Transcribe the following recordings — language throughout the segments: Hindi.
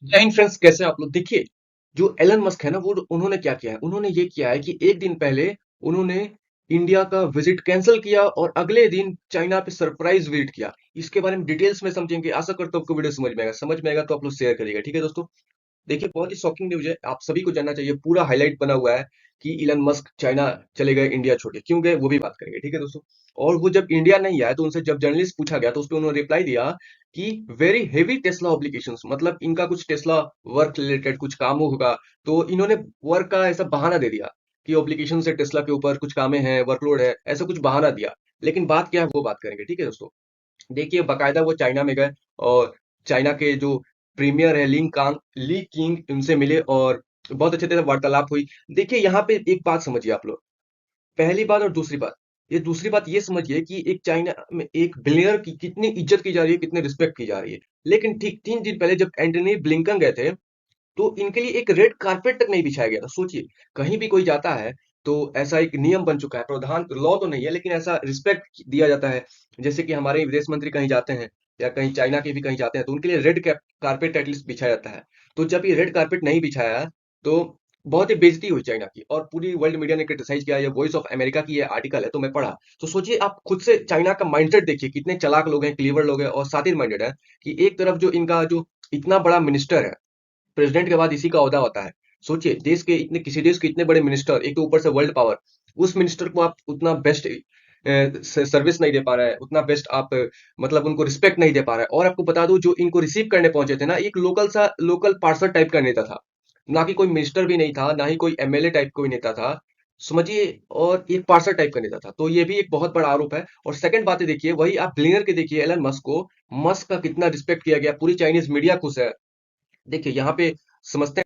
जय हिंद फ्रेंड्स, कैसे हैं आप लोग। देखिए, जो एलन मस्क है ना, वो उन्होंने क्या किया है, उन्होंने ये किया है कि एक दिन पहले उन्होंने इंडिया का विजिट कैंसिल किया और अगले दिन चाइना पे सरप्राइज विजिट किया। इसके बारे में डिटेल्स में समझेंगे। आशा करता हूँ आपको वीडियो समझ में आएगा तो आप लोग शेयर करिएगा, ठीक है दोस्तों। देखिए, बहुत ही शॉकिंग न्यूज है, आप सभी को जानना चाहिए। पूरा हाईलाइट बना हुआ है कि इलन मस्क चाइना चले गए, इंडिया छोड़ के क्यों गए वो भी बात करेंगे, ठीक है दोस्तों। और वो जब इंडिया नहीं आया तो उनसे जब जर्नलिस्ट पूछा गया तो उस पर उन्होंने रिप्लाई दिया कि वेरी हेवी टेस्ला ऑब्लिगेशंस, मतलब इनका कुछ टेस्ला वर्क रिलेटेड कुछ काम होगा। तो इन्होंने वर्क का ऐसा बहाना दे दिया कि ऑब्लिगेशन से टेस्ला के ऊपर कुछ कामें हैं, वर्कलोड है, ऐसा कुछ बहाना दिया। लेकिन बात क्या है वो बात करेंगे, ठीक है दोस्तों। देखिए, बकायदा वो चाइना में गए और चाइना के जो प्रीमियर है ली किंग, उनसे मिले और बहुत अच्छे तरह वार्तालाप हुई। देखिए, यहाँ पे एक बात समझिए आप लोग। पहली बात और दूसरी बात, ये दूसरी बात ये समझिए कि एक चाइना में एक बिलियनर की कितनी इज्जत की जा रही है, कितनी रिस्पेक्ट की जा रही है। लेकिन ठीक 3 दिन पहले जब एंटनी ब्लिंकन गए थे तो इनके लिए एक रेड कारपेट तक नहीं बिछाया गया था। सोचिए, कहीं भी कोई जाता है तो ऐसा एक नियम बन चुका है, प्रावधान लॉ तो नहीं है लेकिन ऐसा रिस्पेक्ट दिया जाता है। जैसे कि हमारे विदेश मंत्री कहीं जाते हैं या कहीं चाइना के भी कहीं जाते हैं तो उनके लिए रेड कारपेट एटलीस्ट बिछाया जाता है। तो जब ये रेड कारपेट नहीं बिछाया तो बहुत ही बेइज्जती हुई चाइना की और पूरी वर्ल्ड मीडिया ने क्रिटिसाइज किया। ये वॉइस ऑफ अमेरिका की ये आर्टिकल है तो मैं पढ़ा। तो सोचिए, आप खुद से चाइना का माइंडसेट देखिए, कितने चालाक लोग हैं, क्लीवर लोग हैं और सातिर माइंडेड है। कि एक तरफ जो इनका जो इतना बड़ा मिनिस्टर है, प्रेसिडेंट के बाद इसी का ओहदा होता है। सोचिए, देश के इतने किसी देश के इतने बड़े मिनिस्टर, एक तो ऊपर से वर्ल्ड पावर, उस मिनिस्टर को आप उतना बेस्ट सर्विस नहीं दे पा रहे हैं, उतना बेस्ट आप मतलब उनको रिस्पेक्ट नहीं दे पा रहे हैं। और आपको बता दूं, जो इनको रिसीव करने पहुंचे थे ना, एक लोकल पार्षद टाइप का नेता था। ना कि कोई मिनिस्टर भी नहीं था, ना ही कोई एमएलए टाइप कोई नेता था, समझिए। और एक पार्षद टाइप का नेता था, तो ये भी एक बहुत बड़ा आरोप है। और सेकंड बात है, देखिए वही आप बिलियनर के देखिए एलन मस्क को, मस्क का कितना रिस्पेक्ट किया गया, पूरी चाइनीज मीडिया खुश है। देखिए यहाँ पे समझते हैं।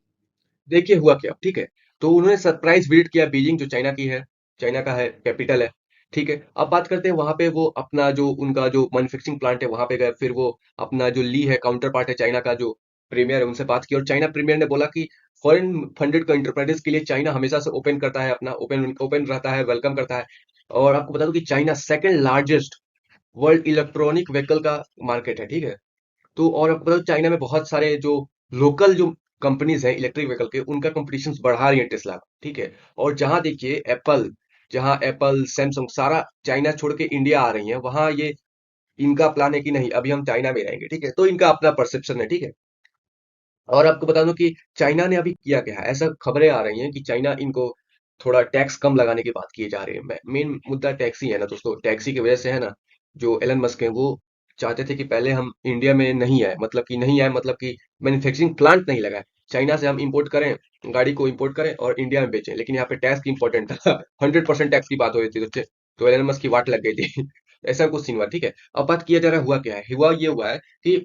देखिए हुआ क्या, ठीक है। तो उन्होंने सरप्राइज विजिट किया बीजिंग, जो चाइना की है, चाइना का है कैपिटल है, ठीक है। अब बात करते हैं, वहां पे वो अपना जो उनका जो मैन्युफैक्चरिंग प्लांट है वहां पे गए। फिर वो अपना जो ली है, काउंटर पार्ट है चाइना का, जो प्रीमियर है, उनसे बात की और चाइना प्रीमियर ने बोला कि फॉरेन फंडेड का इंटरप्राइजेस के लिए चाइना हमेशा से ओपन करता है, अपना ओपन ओपन रहता है, वेलकम करता है। और आपको बता दूं कि China second largest world electronic vehicle का मार्केट है, ठीक है। तो और आपको पता है चाइना में बहुत सारे जो लोकल जो कंपनीज हैं इलेक्ट्रिक व्हीकल के, उनका कंपटीशन बढ़ा रही है टेस्ला, ठीक है। और जहां एप्पल सैमसंग सारा चाइना छोड़ के इंडिया आ रही है, वहां ये इनका प्लान है कि नहीं, अभी हम चाइना में रहेंगे, ठीक है। तो इनका अपना परसेप्शन है, ठीक है। और आपको बता दूं कि चाइना ने अभी किया क्या है, ऐसा खबरें आ रही हैं कि चाइना इनको थोड़ा टैक्स कम लगाने की बात की जा रही है। मेन मुद्दा टैक्स ही है ना दोस्तों, टैक्स ही की वजह से है ना। जो एलन मस्क है वो चाहते थे कि पहले हम इंडिया में नहीं आए, मतलब कि मैन्युफैक्चरिंग प्लांट नहीं लगाए, चाइना से हम इंपोर्ट करें, गाड़ी को इंपोर्ट करें और इंडिया में बेचें। लेकिन यहाँ पे टैक्स इंपॉर्टेंट था 100% टैक्स की बात हो रही थी, तो एलन मस्क की वाट लग गई थी ऐसा कुछ सीन हुआ, ठीक है। अब बात किया जा रहा है, हुआ क्या है, हुआ है कि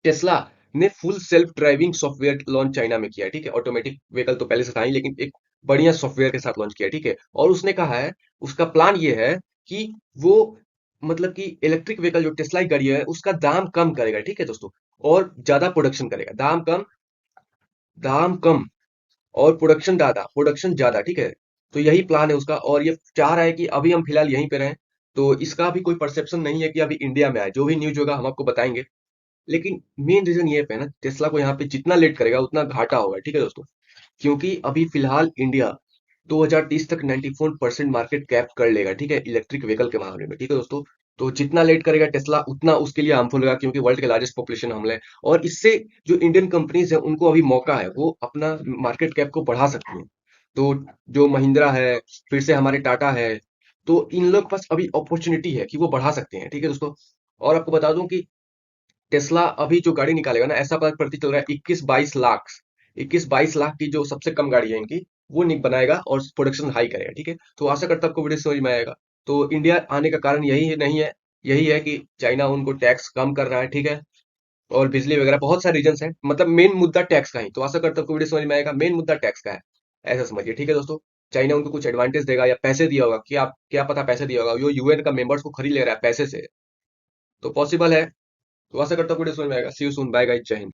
टेस्ला ने full self driving software launch China में किया है, ठीक है। ऑटोमेटिक व्हीकल तो पहले से था ही, लेकिन एक बढ़िया सॉफ्टवेयर के साथ लॉन्च किया है, ठीक है। और उसने कहा है, उसका प्लान ये है कि वो मतलब कि इलेक्ट्रिक व्हीकल जो टेस्ला की गाड़ी है उसका दाम कम करेगा, ठीक है दोस्तों। और ज्यादा प्रोडक्शन करेगा, दाम कम और प्रोडक्शन ज्यादा, ठीक है। तो यही प्लान है उसका और ये चाह रहा है कि अभी हम फिलहाल यहीं पे रहें। तो इसका भी कोई परसेप्शन नहीं है कि अभी इंडिया में आए, जो भी न्यूज होगा हम आपको बताएंगे। लेकिन मेन रीजन ये है ना, टेस्ला को यहाँ पे जितना लेट करेगा उतना घाटा होगा, ठीक है दोस्तों। क्योंकि अभी फिलहाल इंडिया 2030 तक 94% मार्केट कैप कर लेगा, ठीक है, इलेक्ट्रिक व्हीकल के मामले में, ठीक है दोस्तों। तो जितना लेट करेगा टेस्ला उतना उसके लिए हार्मफुल होगा, क्योंकि वर्ल्ड के लार्जेस्ट पॉपुलेशन हम है। और इससे जो इंडियन कंपनीज है उनको अभी मौका है, वो अपना मार्केट कैप को बढ़ा सकती हैं। तो जो महिंद्रा है, फिर से हमारे टाटा है, तो इन लोग के पास अभी अपॉर्चुनिटी है कि वो बढ़ा सकते हैं, ठीक है दोस्तों। और आपको बता दूं कि टेस्ला अभी जो गाड़ी निकालेगा ना, ऐसा प्रतीत चल रहा है 21-22 लाख की जो सबसे कम गाड़ी है इनकी, वो बनाएगा और प्रोडक्शन हाई करेगा, ठीक है। तो आशा करता हूं आपको वीडियो समझ में आएगा। तो इंडिया आने का कारण यही है कि चाइना उनको टैक्स कम कर रहा है, ठीक है। और बिजली वगैरह बहुत सारे रीजन है, मतलब मेन मुद्दा टैक्स का ही। तो आशा करता हूं आपको वीडियो समझ में आएगा, मेन मुद्दा टैक्स का है, ऐसा समझिए, ठीक है दोस्तों। चाइना उनको कुछ एडवांटेज देगा या पैसे दिया होगा, कि आप क्या पता पैसे दिया होगा, जो यूएन का मेंबर्स को खरीद ले रहा है पैसे से, तो पॉसिबल है। तो आशा करता हूँ वीडियो समझ में आएगा। सी यू सून, बाय गाइस, जय हिंद।